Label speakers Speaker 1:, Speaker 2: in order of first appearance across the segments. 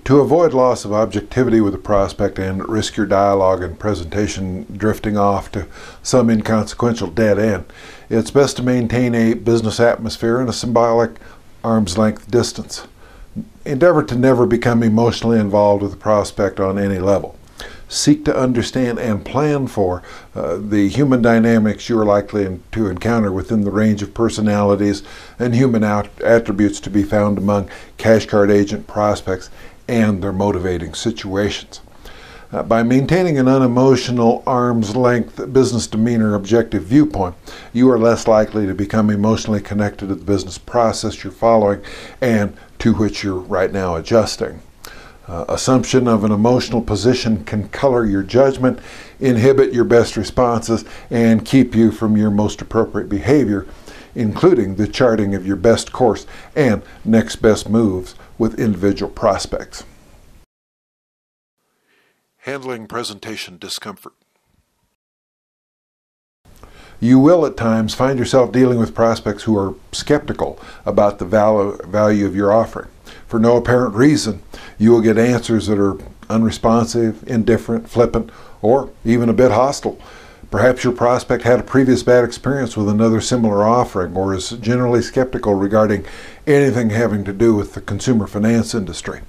Speaker 1: To avoid loss of objectivity with a prospect and risk your dialogue and presentation drifting off to some inconsequential dead end, it's best to maintain a business atmosphere and a symbolic arm's length distance. Endeavor to never become emotionally involved with the prospect on any level. Seek to understand and plan for the human dynamics you are likely to encounter within the range of personalities and human attributes to be found among cash card agent prospects and their motivating situations. By maintaining an unemotional, arm's length business demeanor objective viewpoint, you are less likely to become emotionally connected to the business process you're following and to which you're right now adjusting. Assumption of an emotional position can color your judgment, inhibit your best responses, and keep you from your most appropriate behavior, including the charting of your best course and next best moves with individual prospects. Handling presentation discomfort. You will at times find yourself dealing with prospects who are skeptical about the value of your offering. For no apparent reason, you will get answers that are unresponsive, indifferent, flippant, or even a bit hostile. Perhaps your prospect had a previous bad experience with another similar offering or is generally skeptical regarding anything having to do with the consumer finance industry.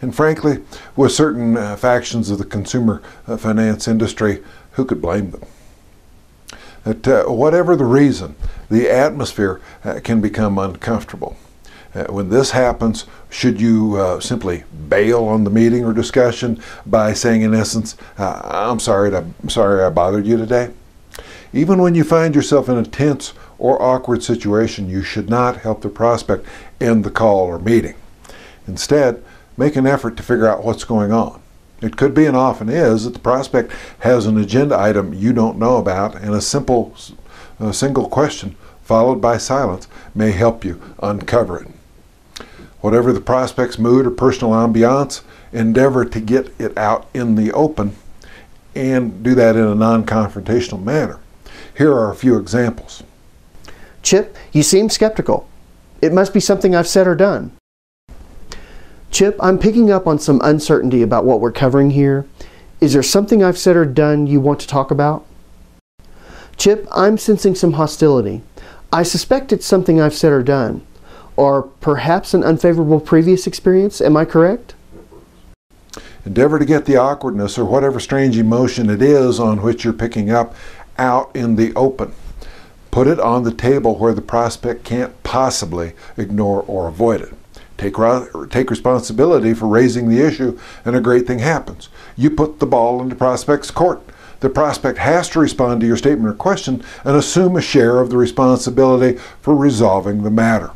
Speaker 1: And frankly, with certain factions of the consumer finance industry, who could blame them? Whatever the reason, the atmosphere can become uncomfortable. When this happens, should you simply bail on the meeting or discussion by saying, in essence, I'm sorry I bothered you today? Even when you find yourself in a tense or awkward situation, you should not help the prospect end the call or meeting. Instead, make an effort to figure out what's going on. It could be and often is that the prospect has an agenda item you don't know about, and a single question followed by silence may help you uncover it. Whatever the prospect's mood or personal ambiance, endeavor to get it out in the open and do that in a non-confrontational manner. Here are a few examples.
Speaker 2: Chip, you seem skeptical. It must be something I've said or done. Chip, I'm picking up on some uncertainty about what we're covering here. Is there something I've said or done you want to talk about? Chip, I'm sensing some hostility. I suspect it's something I've said or done. Or perhaps an unfavorable previous experience, am I correct?
Speaker 1: Endeavor to get the awkwardness or whatever strange emotion it is on which you're picking up out in the open. Put it on the table where the prospect can't possibly ignore or avoid it. Take responsibility for raising the issue and a great thing happens. You put the ball in the prospect's court. The prospect has to respond to your statement or question and assume a share of the responsibility for resolving the matter.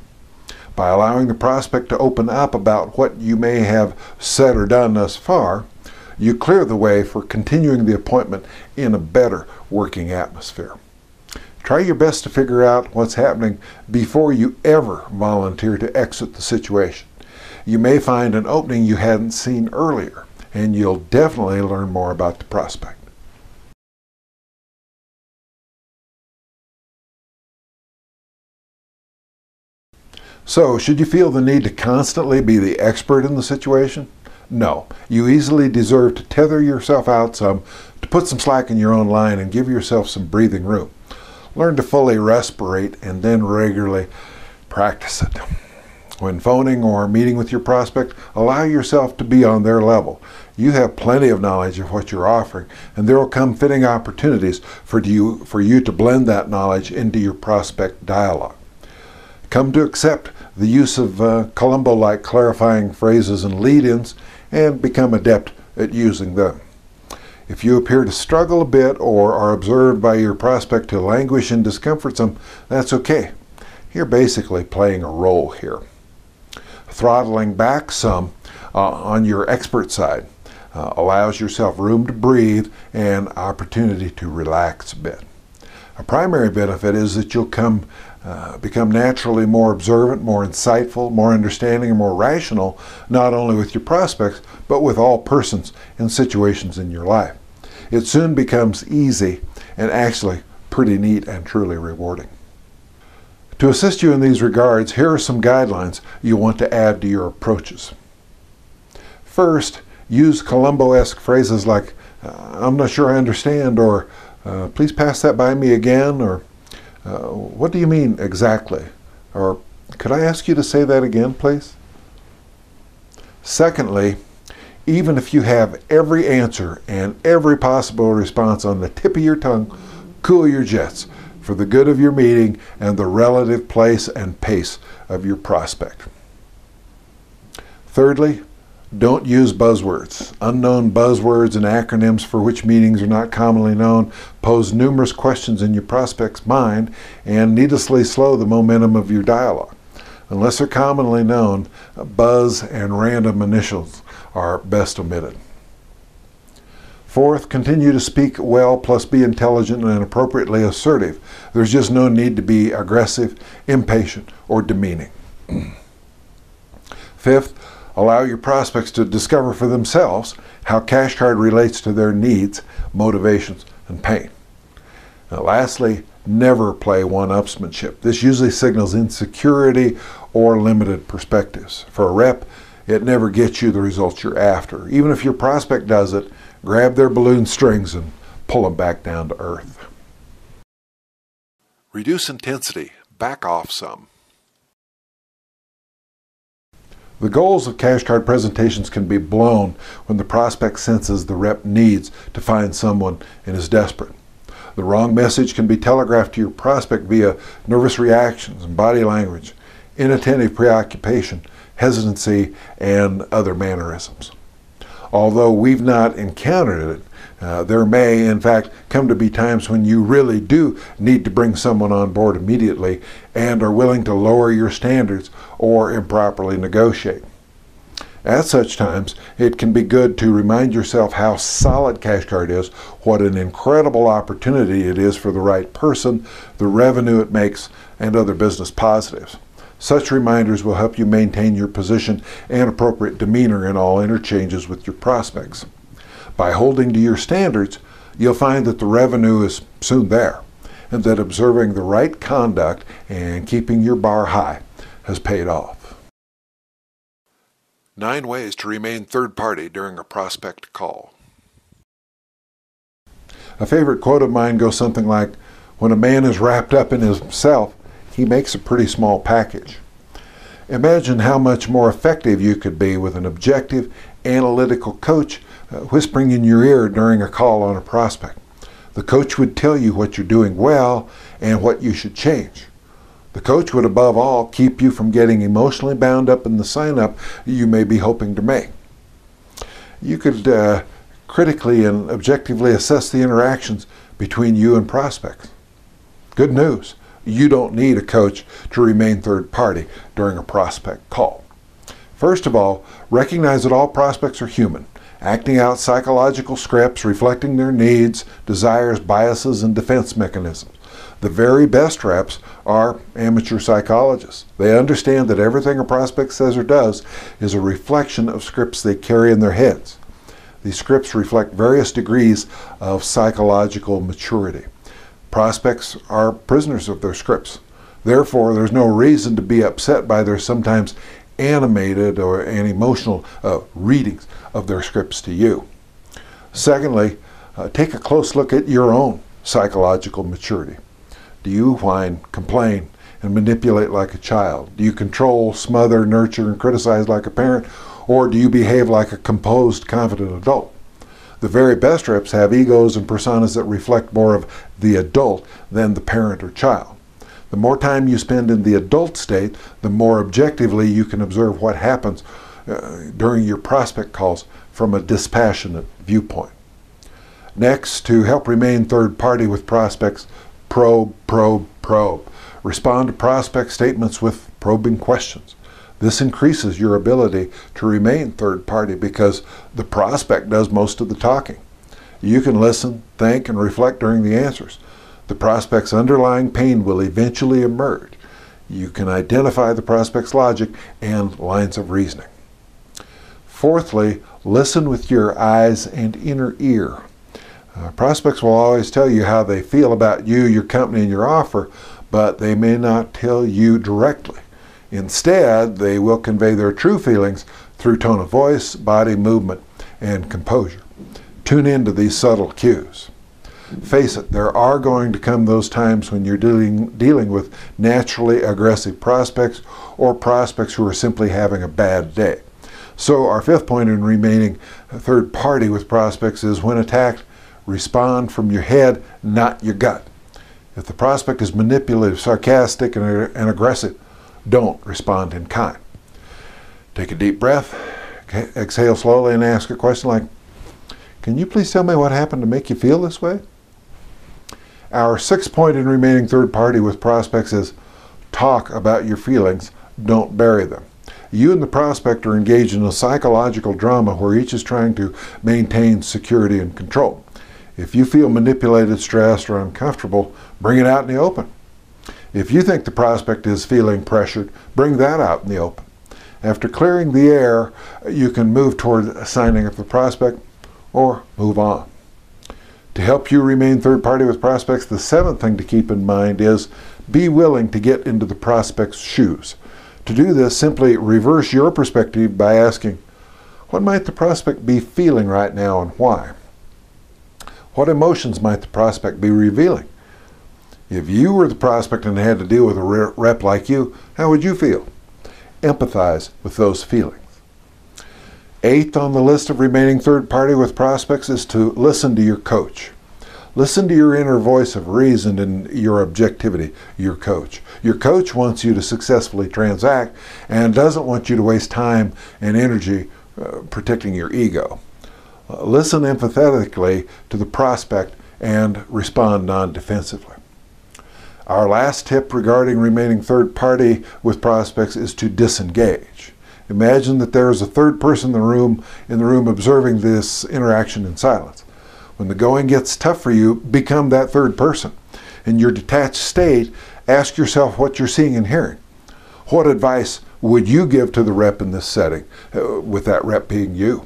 Speaker 1: By allowing the prospect to open up about what you may have said or done thus far, you clear the way for continuing the appointment in a better working atmosphere. Try your best to figure out what's happening before you ever volunteer to exit the situation. You may find an opening you hadn't seen earlier, and you'll definitely learn more about the prospect. So, should you feel the need to constantly be the expert in the situation? No. You easily deserve to tether yourself out some, to put some slack in your own line and give yourself some breathing room. Learn to fully respirate and then regularly practice it. When phoning or meeting with your prospect, allow yourself to be on their level. You have plenty of knowledge of what you're offering, and there will come fitting opportunities for you to blend that knowledge into your prospect dialogue. Come to accept the use of Columbo-like clarifying phrases and lead-ins and become adept at using them. If you appear to struggle a bit or are observed by your prospect to languish in discomfort some, that's okay. You're basically playing a role here. Throttling back some on your expert side allows yourself room to breathe and opportunity to relax a bit. A primary benefit is that you'll become naturally more observant, more insightful, more understanding, and more rational, not only with your prospects, but with all persons and situations in your life. It soon becomes easy and actually pretty neat and truly rewarding. To assist you in these regards, here are some guidelines you want to add to your approaches. First, use Columbo-esque phrases like, I'm not sure I understand, or please pass that by me again, or what do you mean exactly? Or could I ask you to say that again, please? Secondly, even if you have every answer and every possible response on the tip of your tongue, cool your jets for the good of your meeting and the relative place and pace of your prospect. Thirdly, don't use buzzwords. Unknown buzzwords and acronyms for which meetings are not commonly known pose numerous questions in your prospect's mind and needlessly slow the momentum of your dialogue. Unless they're commonly known, buzz and random initials are best omitted. Fourth, continue to speak well plus be intelligent and appropriately assertive. There's just no need to be aggressive, impatient, or demeaning. Fifth, allow your prospects to discover for themselves how Cash Card relates to their needs, motivations, and pain. Now, lastly, never play one-upsmanship. This usually signals insecurity or limited perspectives. For a rep, it never gets you the results you're after. Even if your prospect does it, grab their balloon strings and pull them back down to earth. Reduce intensity. Back off some. The goals of Cash Card presentations can be blown when the prospect senses the rep needs to find someone and is desperate. The wrong message can be telegraphed to your prospect via nervous reactions and body language, inattentive preoccupation, hesitancy, and other mannerisms. Although we've not encountered it, there may, in fact, come to be times when you really do need to bring someone on board immediately and are willing to lower your standards or improperly negotiate. At such times, it can be good to remind yourself how solid Cash Card is, what an incredible opportunity it is for the right person, the revenue it makes, and other business positives. Such reminders will help you maintain your position and appropriate demeanor in all interchanges with your prospects. By holding to your standards, you'll find that the revenue is soon there, and that observing the right conduct and keeping your bar high has paid off. 9 ways to remain third party during a prospect call. A favorite quote of mine goes something like, "When a man is wrapped up in himself, he makes a pretty small package." Imagine how much more effective you could be with an objective, analytical coach whispering in your ear during a call on a prospect. The coach would tell you what you're doing well and what you should change. The coach would, above all, keep you from getting emotionally bound up in the sign-up you may be hoping to make. You could critically and objectively assess the interactions between you and prospects. Good news, you don't need a coach to remain third party during a prospect call. First of all, recognize that all prospects are human, acting out psychological scripts reflecting their needs, desires, biases, and defense mechanisms. The very best reps are amateur psychologists. They understand that everything a prospect says or does is a reflection of scripts they carry in their heads. These scripts reflect various degrees of psychological maturity. Prospects are prisoners of their scripts. Therefore, there's no reason to be upset by their sometimes animated and emotional readings of their scripts to you. Secondly, take a close look at your own psychological maturity. Do you whine, complain, and manipulate like a child? Do you control, smother, nurture, and criticize like a parent? Or do you behave like a composed, confident adult? The very best reps have egos and personas that reflect more of the adult than the parent or child. The more time you spend in the adult state, the more objectively you can observe what happens during your prospect calls from a dispassionate viewpoint. Next, to help remain third party with prospects, probe, probe, probe. Respond to prospect statements with probing questions. This increases your ability to remain third party because the prospect does most of the talking. You can listen, think, and reflect during the answers. The prospect's underlying pain will eventually emerge. You can identify the prospect's logic and lines of reasoning. Fourthly, listen with your eyes and inner ear. Prospects will always tell you how they feel about you, your company, and your offer, but they may not tell you directly. Instead, they will convey their true feelings through tone of voice, body movement, and composure. Tune into these subtle cues. Face it, there are going to come those times when you're dealing with naturally aggressive prospects or prospects who are simply having a bad day. So our fifth point in remaining third party with prospects is when attacked, respond from your head, not your gut. If the prospect is manipulative, sarcastic, and aggressive, don't respond in kind. Take a deep breath, exhale slowly, and ask a question like, "Can you please tell me what happened to make you feel this way?" Our sixth point in remaining third party with prospects is talk about your feelings, don't bury them. You and the prospect are engaged in a psychological drama where each is trying to maintain security and control. If you feel manipulated, stressed, or uncomfortable, bring it out in the open. If you think the prospect is feeling pressured, bring that out in the open. After clearing the air, you can move toward signing up the prospect or move on. To help you remain third party with prospects, the seventh thing to keep in mind is be willing to get into the prospect's shoes. To do this, simply reverse your perspective by asking, what might the prospect be feeling right now and why? What emotions might the prospect be revealing? If you were the prospect and had to deal with a rep like you, how would you feel? Empathize with those feelings. Eighth on the list of remaining third party with prospects is to listen to your coach. Listen to your inner voice of reason and your objectivity, your coach. Your coach wants you to successfully transact and doesn't want you to waste time and energy protecting your ego. Listen empathetically to the prospect and respond non-defensively. Our last tip regarding remaining third party with prospects is to disengage. Imagine that there is a third person in the room observing this interaction in silence. When the going gets tough for you, become that third person. In your detached state, ask yourself what you're seeing and hearing. What advice would you give to the rep in this setting, with that rep being you?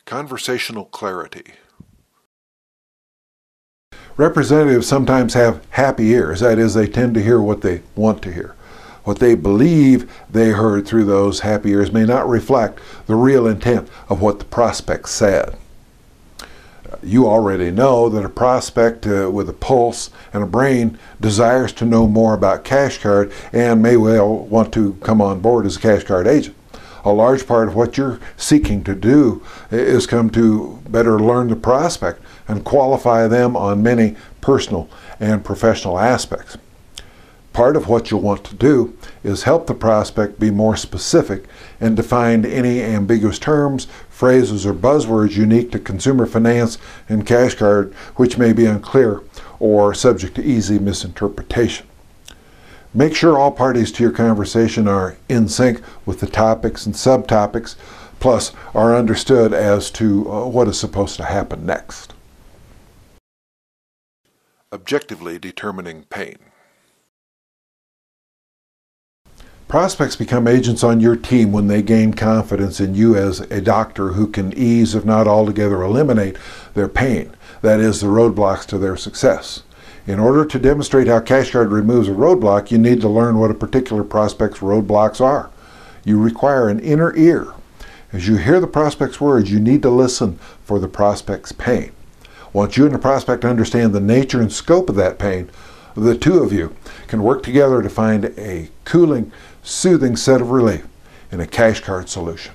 Speaker 1: Conversational clarity. Representatives sometimes have happy ears. That is, they tend to hear what they want to hear. What they believe they heard through those happy ears may not reflect the real intent of what the prospect said. You already know that a prospect with a pulse and a brain desires to know more about CashCard and may well want to come on board as a CashCard agent. A large part of what you're seeking to do is come to better learn the prospect and qualify them on many personal and professional aspects. Part of what you'll want to do is help the prospect be more specific and define any ambiguous terms, phrases, or buzzwords unique to consumer finance and CashCard which may be unclear or subject to easy misinterpretation. Make sure all parties to your conversation are in sync with the topics and subtopics, plus are understood as to what is supposed to happen next. Objectively determining pain. Prospects become agents on your team when they gain confidence in you as a doctor who can ease, if not altogether eliminate, their pain. That is, the roadblocks to their success. In order to demonstrate how CashCard removes a roadblock, you need to learn what a particular prospect's roadblocks are. You require an inner ear. As you hear the prospect's words, you need to listen for the prospect's pain. Once you and the prospect understand the nature and scope of that pain, the two of you can work together to find a cooling, soothing set of relief in a CashCard solution.